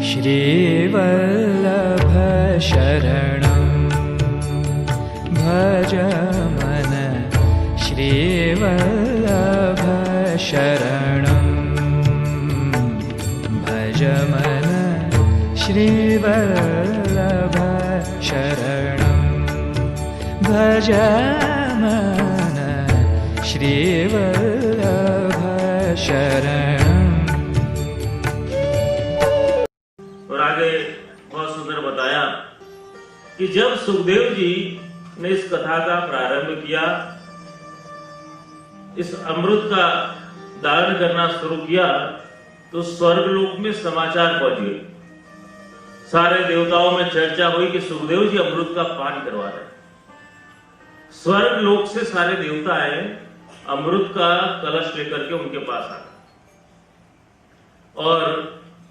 श्रीवल्लभ शरणं भज मन श्रीवल्लभ शरणं भज मन श्रीवल्लभ शरणं भज मन श्रीवल्लभ शरणं। और आगे बहुत सुंदर बताया कि जब सुखदेव जी ने इस कथा का प्रारंभ किया, इस अमृत का दान करना शुरू किया, तो स्वर्गलोक में समाचार पहुंच गए। सारे देवताओं में चर्चा हुई कि सुखदेव जी अमृत का पान करवा रहे हैं। स्वर्गलोक से सारे देवता आए, अमृत का कलश लेकर के उनके पास आ गए और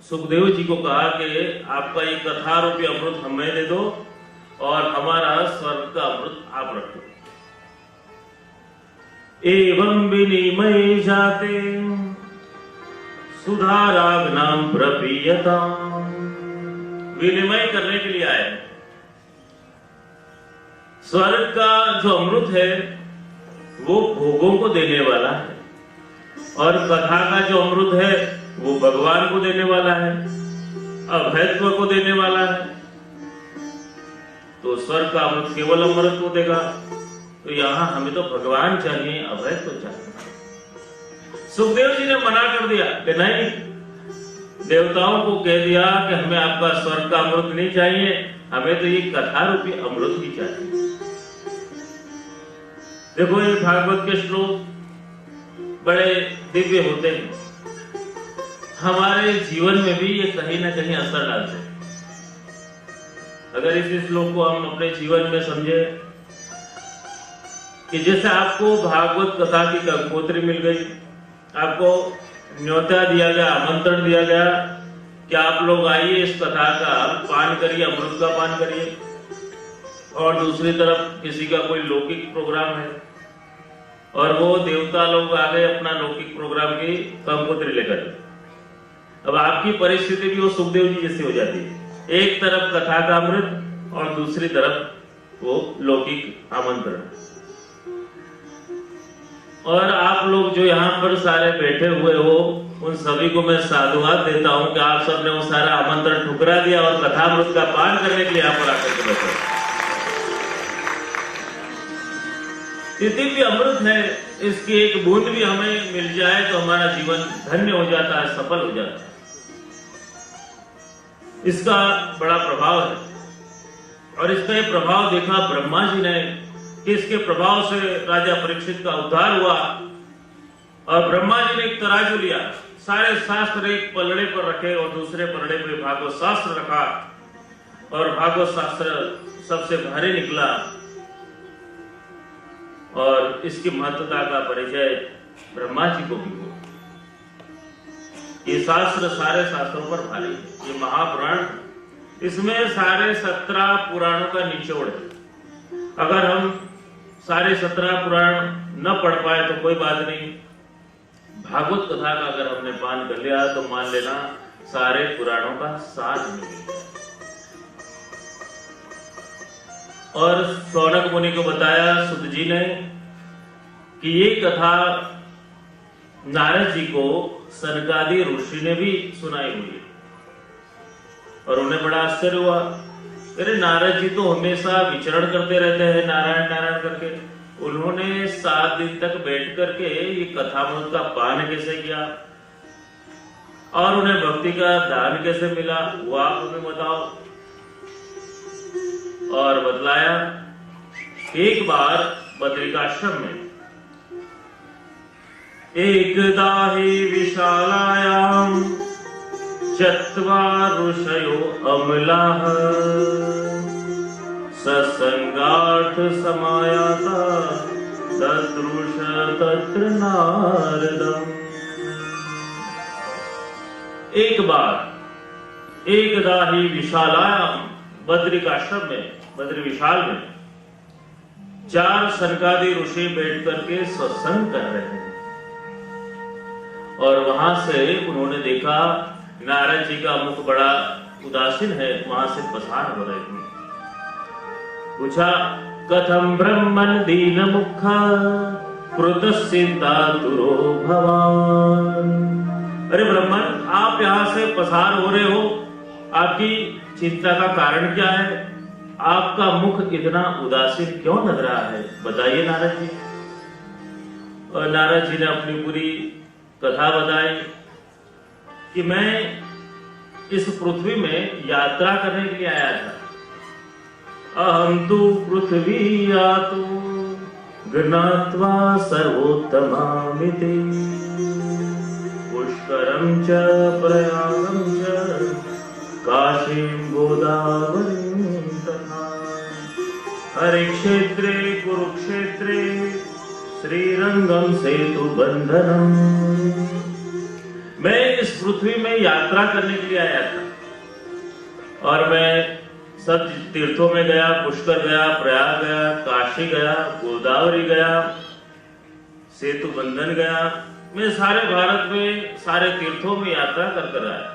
सुखदेव जी को कहा कि आपका ये कथा रूपी अमृत हमें दे दो और हमारा स्वर्ग का अमृत आप रखो। एवं विनिमय जाते सुधाराग्नाम प्रपीयता। विनिमय करने के लिए आए। स्वर्ग का जो अमृत है वो भोगों को देने वाला है और कथा का जो अमृत है वो भगवान को देने वाला है, अभयत्व को देने वाला है। तो स्वर्ग का अमृत केवल अमृत को देगा, तो यहां हमें तो भगवान चाहिए, अभयत्व चाहिए। सुखदेव जी ने मना कर दिया कि नहीं, देवताओं को कह दिया कि हमें आपका स्वर्ग का अमृत नहीं चाहिए, हमें तो ये कथा रूपी अमृत ही चाहिए। देखो ये भागवत के श्लोक बड़े दिव्य होते हैं, हमारे जीवन में भी ये कहीं ना कहीं असर डालते हैं। अगर इस श्लोक को हम अपने जीवन में समझे कि जैसे आपको भागवत कथा की कंकोत्री मिल गई, आपको न्योता दिया गया, आमंत्रण दिया गया कि आप लोग आइए, इस कथा का पान करिए, अमृत का पान करिए, और दूसरी तरफ किसी का कोई लौकिक प्रोग्राम है और वो देवता लोग आ गए अपना लौकिक प्रोग्राम की कंकोत्री लेकर। अब आपकी परिस्थिति भी वो सुखदेव जी जैसी हो जाती है, एक तरफ कथा का अमृत और दूसरी तरफ वो लौकिक आमंत्रण। और आप लोग जो यहाँ पर सारे बैठे हुए हो, उन सभी को मैं साधुवाद देता हूँ कि आप सबने वो सारा आमंत्रण ठुकरा दिया और कथामृत का पान करने के लिए यहाँ पर आकर के बैठे। ये दिव्य अमृत है, इसकी एक बूंद भी हमें मिल जाए तो हमारा जीवन धन्य हो जाता है, सफल हो जाता है। इसका बड़ा प्रभाव है और इसका ये प्रभाव देखा ब्रह्मा जी ने कि इसके प्रभाव से राजा परीक्षित का उद्धार हुआ। और ब्रह्मा जी ने एक तराजू लिया, सारे शास्त्र एक पलड़े पर रखे और दूसरे पलड़े पर भागवत शास्त्र रखा और भागवत शास्त्र सबसे भारी निकला। और इसकी महत्वता का परिचय ब्रह्मा जी को भी हुआ। ये शास्त्र सारे शास्त्रों पर भारी है, ये महापुराण, इसमें सारे 17 पुराणों का निचोड़ है। अगर हम सारे 17 पुराण न पढ़ पाए तो कोई बात नहीं, भागवत कथा का अगर हमने पान कर लिया तो मान लेना सारे पुराणों का सार मिल गया। और शौनक मुनि को बताया सुत जी ने कि ये कथा नारद जी को सनकादि ऋषि ने भी सुनाई हुई है और उन्हें बड़ा आश्चर्य हुआ। अरे नारद जी तो हमेशा विचरण करते रहते हैं नारायण नारायण करके, उन्होंने 7 दिन तक बैठ करके ये कथामृत का पान कैसे किया और उन्हें भक्ति का दान कैसे मिला, वो आप हमें बताओ। और बतलाया एक बार बद्रिकाश्रम में एकदा हि विशालायां चत्वारुषयो अमलाः सत्संगार्थ समायाता ददृश तत्र नारदम्। एक बार एकदा हि विशालायां, बद्रिकाश्रम में, बद्री विशाल में 4 सनकादि ऋषि बैठ करके सत्संग कर रहे हैं और वहां से उन्होंने देखा नारद जी का मुख बड़ा उदासीन है वहां से पसार हो रहे थे। पूछा कथम ब्रह्मन दीन मुख कृतचिंतातुरो भवान। अरे ब्रह्मन, आप यहां से पसार हो रहे हो, आपकी चिंता का कारण क्या है? आपका मुख इतना उदासीन क्यों लग रहा है? बताइए नारद जी। और नारद जी ने अपनी पूरी कथा बताई कि मैं इस पृथ्वी में यात्रा करने के लिए आया था। अहम तु पृथ्वी यातु ज्ञात्वा सर्वोत्तमामिति पुष्करम च प्रयागम च काशीं गोदावरीं तथा हरे क्षेत्रे कुरुक्षेत्रे श्रीरंगम सेतु बंधनम। मैं इस पृथ्वी में यात्रा करने के लिए आया था और मैं सब तीर्थों में गया, पुष्कर गया, प्रयाग गया, काशी गया, गोदावरी गया, सेतु बंधन गया। मैं सारे भारत में सारे तीर्थों में यात्रा कर कर आया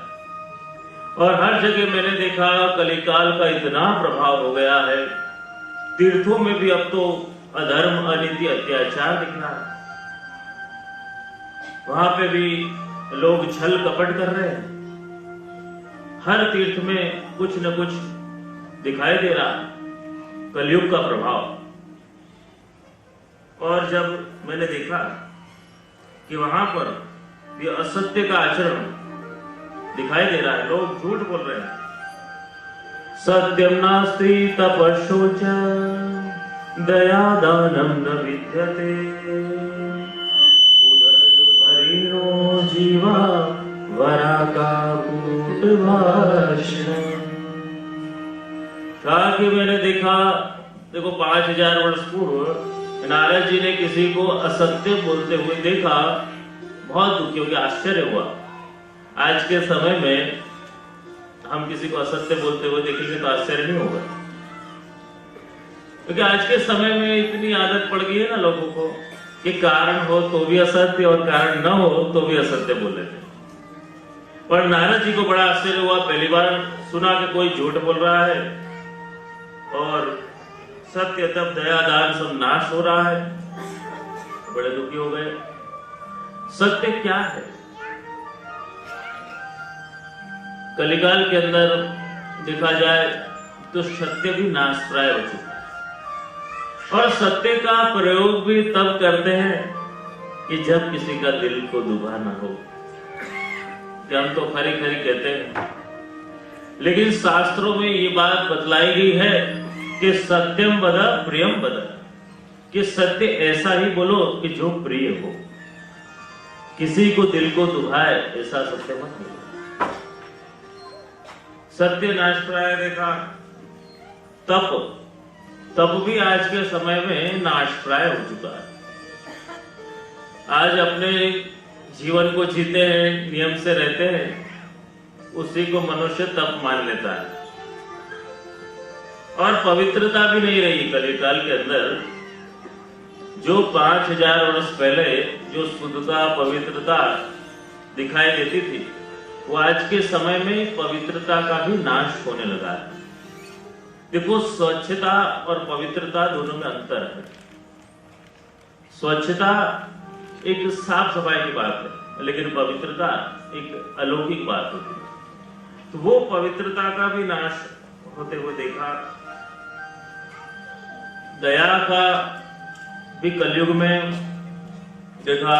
और हर जगह मैंने देखा कलिकाल का इतना प्रभाव हो गया है। तीर्थों में भी अब तो अधर्म, अनीति, अत्याचार दिख रहा है। वहां पे भी लोग छल कपट कर रहे हैं। हर तीर्थ में कुछ न कुछ दिखाई दे रहा, कलयुग का प्रभाव। और जब मैंने देखा कि वहां पर ये असत्य का आचरण दिखाई दे रहा है, लोग झूठ बोल रहे हैं। सत्यम नास्ति तपस्शोच दया दानम न विद्यते उदरभरिणो जीवा वराकाकूट भाषण। कहा कि मैंने देखा, देखो 5000 वर्ष पूर्व नारद जी ने किसी को असत्य बोलते हुए देखा, बहुत दुखी हो गया, आश्चर्य हुआ। आज के समय में हम किसी को असत्य बोलते हुए देखेंगे तो आश्चर्य नहीं होगा, क्योंकि आज के समय में इतनी आदत पड़ गई है ना लोगों को कि कारण हो तो भी असत्य और कारण न हो तो भी असत्य बोल लेते। पर नारद जी को बड़ा आश्चर्य हुआ, पहली बार सुना कि कोई झूठ बोल रहा है और सत्य तब दया दान सब नाश हो रहा है। बड़े दुखी हो गए। सत्य क्या है? कलिकाल के अंदर देखा जाए तो सत्य भी नाश प्राय हो चुका है और सत्य का प्रयोग भी तब करते हैं कि जब किसी का दिल को दुभाना हो। कि हम तो खरी खरी कहते हैं, लेकिन शास्त्रों में ये बात बतलाई गई है कि सत्यम वद प्रियम वद, कि सत्य ऐसा ही बोलो कि जो प्रिय हो। किसी को दिल को दुभाए ऐसा सत्य मत बोलो। सत्य नाश प्राय देखा। तप भी आज के समय में नाश प्राय हो चुका है। आज अपने जीवन को जीते हैं, नियम से रहते हैं, उसी को मनुष्य तप मान लेता है और पवित्रता भी नहीं रही। कलिकाल के अंदर जो 5000 वर्ष पहले जो शुद्धता, पवित्रता दिखाई देती थी, वो आज के समय में पवित्रता का भी नाश होने लगा है। देखो, स्वच्छता और पवित्रता दोनों में अंतर है। स्वच्छता एक साफ सफाई की बात है, लेकिन पवित्रता एक अलौकिक बात होती है। तो वो पवित्रता का भी नाश होते हुए देखा। दया का भी कलयुग में देखा,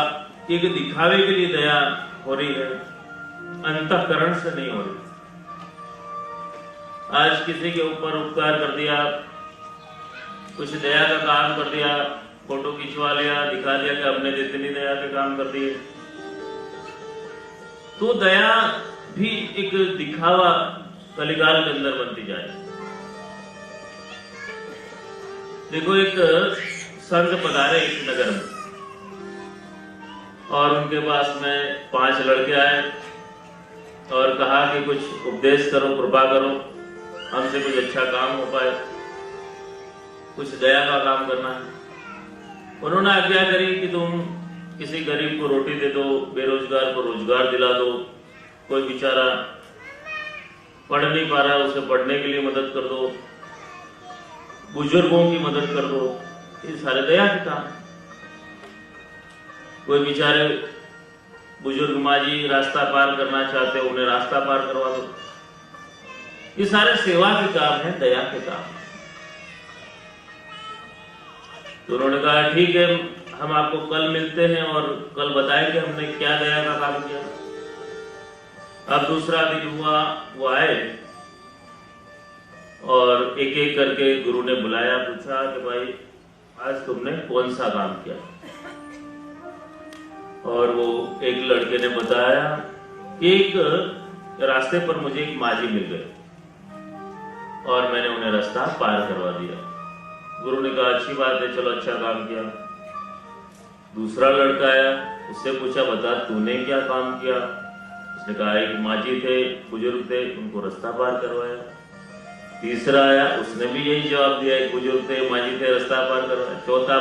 एक दिखावे के लिए दया हो रही है, अंतःकरण से नहीं हो रही। आज किसी के ऊपर उपकार कर दिया, कुछ दया का काम कर दिया, फोटो खिंचवा लिया, दिखा दिया कि हमने जितनी दया के काम कर दिए। तो दया भी एक दिखावा कलिकाल के अंदर बनती जाए। देखो, एक संत पधारे एक नगर में और उनके पास में 5 लड़के आए और कहा कि कुछ उपदेश करो, कृपा करो, हमसे कुछ अच्छा काम हो पाए, कुछ दया का काम करना है। उन्होंने आज्ञा करी कि तुम किसी गरीब को रोटी दे दो, बेरोजगार को रोजगार दिला दो, कोई बेचारा पढ़ नहीं पा रहा उसे पढ़ने के लिए मदद कर दो, बुजुर्गों की मदद कर दो, ये सारे दया के काम। कोई बेचारे बुजुर्ग माँ जी रास्ता पार करना चाहते हो, उन्हें रास्ता पार करवा दो। ये सारे सेवा के काम है, दया के काम। तो उन्होंने कहा ठीक है, हम आपको कल मिलते हैं और कल बताएंगे हमने क्या दया का काम किया। अब दूसरा दिन हुआ, वो आए और एक एक करके गुरु ने बुलाया, पूछा कि भाई आज तुमने कौन सा काम किया। और वो एक लड़के ने बताया कि एक रास्ते पर मुझे एक माजी मिल गए और मैंने उन्हें रास्ता पार करवा दिया। गुरु ने कहा अच्छी बात है, चलो अच्छा काम किया। दूसरा लड़का आया, उससे पूछा बता तूने क्या काम किया। उसने कहा एक माजी थे, बुजुर्ग थे, उनको रास्ता पार करवाया। तीसरा आया, उसने भी यही जवाब दिया, एक बुजुर्ग थे, माजी थे, रास्ता पार करवाया। चौथा,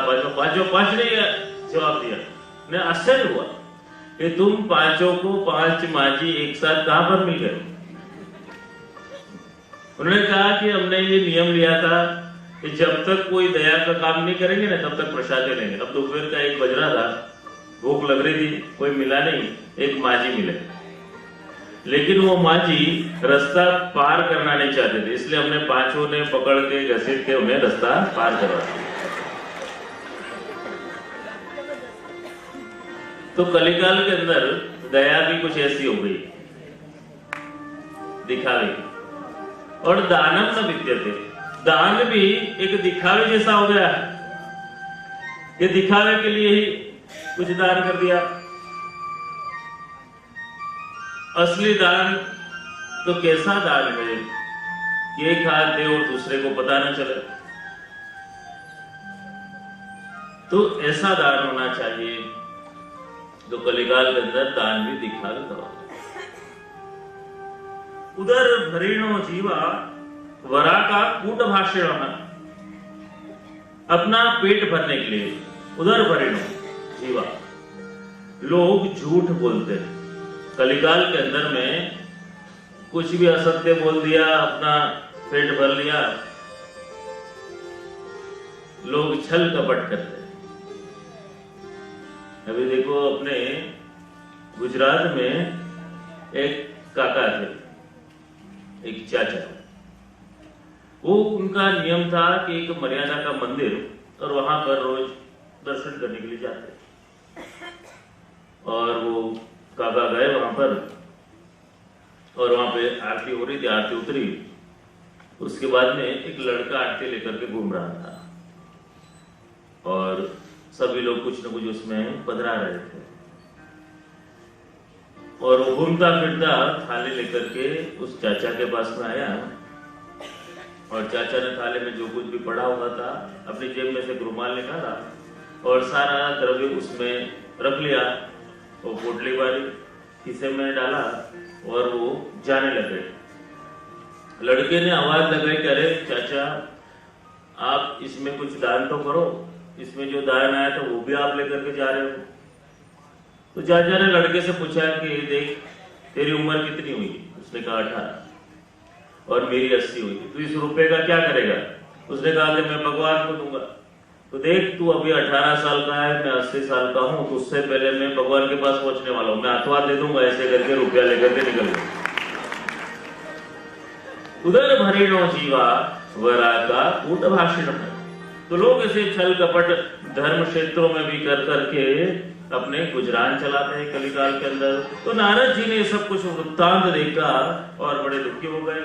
पांच ने जवाब दिया। उन्हें आश्चर्य हुआ कि तुम पांचों को 5 माजी एक साथ कहां पर मिल गए। उन्होंने कहा कि हमने ये नियम लिया था कि जब तक कोई दया का काम नहीं करेंगे ना तब तक प्रसाद लेंगे। अब दोपहर का 1 बज रहा था, भूख लग रही थी, कोई मिला नहीं, एक माजी मिले, लेकिन वो माजी रास्ता पार करना नहीं चाहते थे, इसलिए हमने पांचों ने पकड़ के घसीट के उन्हें रास्ता पार करवा दिया। तो कलिकाल के अंदर दया भी कुछ ऐसी हो गई, दिखावे की। और दानम न विद्यते, दान भी एक दिखावे जैसा हो गया। ये दिखावे के लिए ही कुछ दान कर दिया। असली दान तो कैसा दान है कि एक हाथ दे और दूसरे को पता न चले, तो ऐसा दान होना चाहिए। तो कलिकाल के अंदर दान भी दिखावे का। उधर भरीणो जीवा वरा का कूट भाषण, अपना पेट भरने के लिए उधर भरीणो जीवा, लोग झूठ बोलते हैं। कलिकाल के अंदर में कुछ भी असत्य बोल दिया, अपना पेट भर लिया, लोग छल कपट करते हैं। अभी देखो अपने गुजरात में एक काका थे, एक चाचा, वो उनका नियम था कि एक मर्यादा का मंदिर और वहां पर रोज दर्शन करने के लिए जाते। और वो काका गए वहां पर और वहां पे आरती हो रही थी, आरती उतरी, उसके बाद में एक लड़का आरती लेकर के घूम रहा था और सभी लोग कुछ न कुछ उसमें पधरा रहे थे। और वो घूमता फिरता थाली लेकर के उस चाचा के पास में आया और चाचा ने थाली में जो कुछ भी पड़ा हुआ था अपनी जेब में से रुमाल निकाला और सारा द्रव्य उसमें रख लिया। वो पोटली वाली खीसे में डाला और वो जाने लगे। लड़के ने आवाज लगाई कि अरे चाचा, आप इसमें कुछ दान तो करो, इसमें जो दान आया था वो भी आप लेकर के जा रहे हो। तो चाचा ने लड़के से पूछा कि देख तेरी उम्र कितनी हुई। उसने कहा 18 और मेरी 80 हुई, तो इस रुपए का क्या करेगा। उसने कहा कि मैं भगवान को दूंगा। तो देख तू अभी 18 साल का है, मैं 80 साल का हूं, तो उससे पहले मैं भगवान के पास पहुंचने वाला हूं, मैं अथवा दे दूंगा। ऐसे करके रुपया लेकर के निकल गया। उधर भरीणो जीवा वरा का कूट भाषण है। तो लोग ऐसे छल कपट धर्म क्षेत्रों में भी कर करके अपने गुजरान चलाते हैं कलिकाल के अंदर। तो नारद जी ने सब कुछ वृत्तांत देखा और बड़े दुखी हो गए।